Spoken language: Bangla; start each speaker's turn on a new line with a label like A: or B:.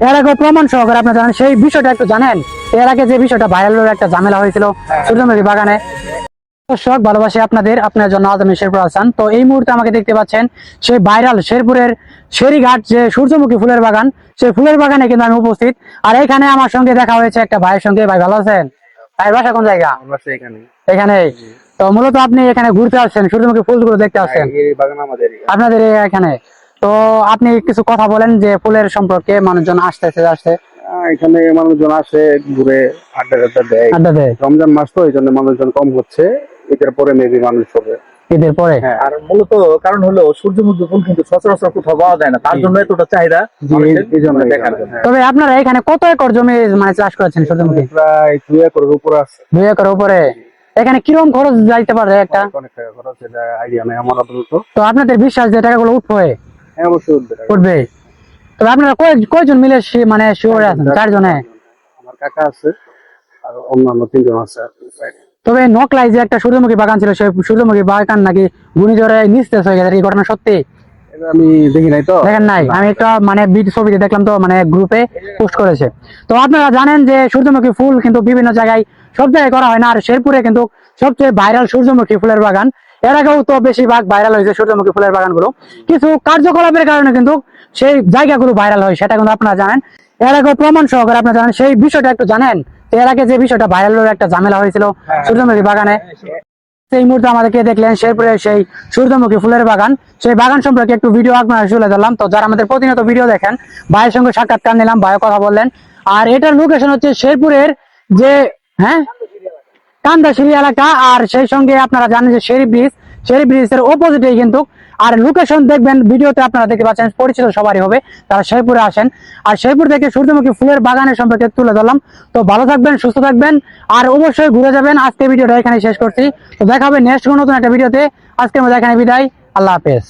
A: এর আগে প্রমাণ সহকারে আপনারা জানেন সেই বিষয়টা একটু জানেন? এর আগে যে বিষয়টা ভাইরাল একটা ঝামেলা হয়েছিল সূর্যমুখী বাগানে। দর্শক ভালোবাসি আপনার জন্য আজ আমি শেরপুর হাসান। তো এই মুহূর্তে আমাকে দেখতে পাচ্ছেন সেই ভাইরাল শেরপুরের শেরিঘাট যে সূর্যমুখী ফুলের বাগান, সেই ফুলের বাগানে কিন্তু আমি উপস্থিত। আর এখানে আমার সঙ্গে দেখা হয়েছে একটা ভাইয়ের সঙ্গে। ভাই ভালো আছেন? ভাইয়ের বাসা কোন জায়গা? এখানে। তো মূলত আপনি এখানে ঘুরতে আসছেন, সূর্যমুখী ফুলগুলো দেখতে আসছেন আপনাদের এখানে। তো আপনি কিছু কথা বলেন যে ফুলের সম্পর্কে, মানুষজন আসতেছে
B: এখানে মানুষজন আসে, ঘুরে আড্ডা দেয়। রমজান মাস তো এই জন্য মানুষজন কম হচ্ছে, ঈদের পরে মেবি মানুষ হবে।
A: ঈদের পরে।
C: আর মূলত কারণ হলো সূর্যমুখী ফুল কিন্তু সচরাচর কোথাও পাওয়া যায় না, তার জন্য এতটা চাহিদা
B: এই জন্য দেখার জন্য।
A: তবে আপনারা এখানে কত একর জমি মানে চাষ করেছেন সূর্যমুখী?
B: প্রায় 2 একরের উপরে আছে।
A: 2 একর উপরে। এখানে কিরকম খরচ যাইতে পারে একটা?
B: অনেক টাকা খরচ, এটা আইডিয়া নেই আমার আপাতত।
A: তো আপনাদের বিশ্বাস যে টাকাগুলো উঠবে?
B: হ্যাঁ, অবশ্যই
A: উঠবে। তবে আপনারা কয়জন মিলে মানে শিওর আছেন? 4 জনে?
B: আমার কাকা আছে আর অন্যান্য 3 জন আছে।
A: তবে নকলাই যে একটা সূর্যমুখী বাগান ছিল, সেই সূর্যমুখী বাগান নাকি ঘূর্ণিঝড়ে নিস্তেজ হয়ে গেছে, এই ঘটনা সত্যি?
B: এটা আমি দেখি নাই তো।
A: দেখেন নাই? আমি একটা মানে ছবিতে দেখলাম, তো মানে গ্রুপে পোস্ট করেছে। তো আপনারা জানেন যে সূর্যমুখী ফুল কিন্তু বিভিন্ন জায়গায়, সব জায়গায় করা হয় না। আর শেরপুরে কিন্তু সবচেয়ে ভাইরাল সূর্যমুখী ফুলের বাগান। এর আগেও তো বেশিরভাগ ভাইরাল হয়েছে সূর্যমুখী ফুলের বাগানগুলো, কিছু কার্যকলাপের কারণে কিন্তু সেই জায়গাগুলো ভাইরাল হয়, সেটা কিন্তু আপনারা জানেন। এর আগে প্রমাণ সহকারে আপনারা জানেন সেই বিষয়টা একটু জানেন? এর আগে যে বিষয়টা ভাইরাল একটা ঝামেলা হয়েছিল সূর্যমুখী বাগানে, সেই মুহূর্তে আমাদেরকে দেখলেন শেরপুরের সেই সূর্যমুখী ফুলের বাগান। সেই বাগান সম্পর্কে একটু ভিডিও আপনারা তুলে ধরলাম। তো যারা আমাদের প্রতিনিয়ত ভিডিও দেখেন, ভাইয়ের সঙ্গে সাক্ষাৎকার নিলাম, ভাই কথা বললেন। আর এটার লোকেশন হচ্ছে শেরপুরের যে কান্দাশিরি এলাকা। আর সেই সঙ্গে আপনারা জানেন যে শেরি ব্রিজের অপোজিটেই কিন্তু। আর লোকেশন দেখবেন ভিডিওতে আপনারা দেখতে পাচ্ছেন, পরিচিত সবারই হবে, তারা শেরপুরে আসেন। আর শেরপুর থেকে সূর্যমুখী ফুলের বাগানের সম্পর্কে তুলে ধরলাম। তো ভালো থাকবেন, সুস্থ থাকবেন, আর অবশ্যই ঘুরে যাবেন। আজকে ভিডিওটা এখানে শেষ করছি। তো দেখা হবে নেক্সট কোনো নতুন একটা ভিডিওতে। আজকের মধ্যে এখানে বিদায়। আল্লাহ হাফেজ।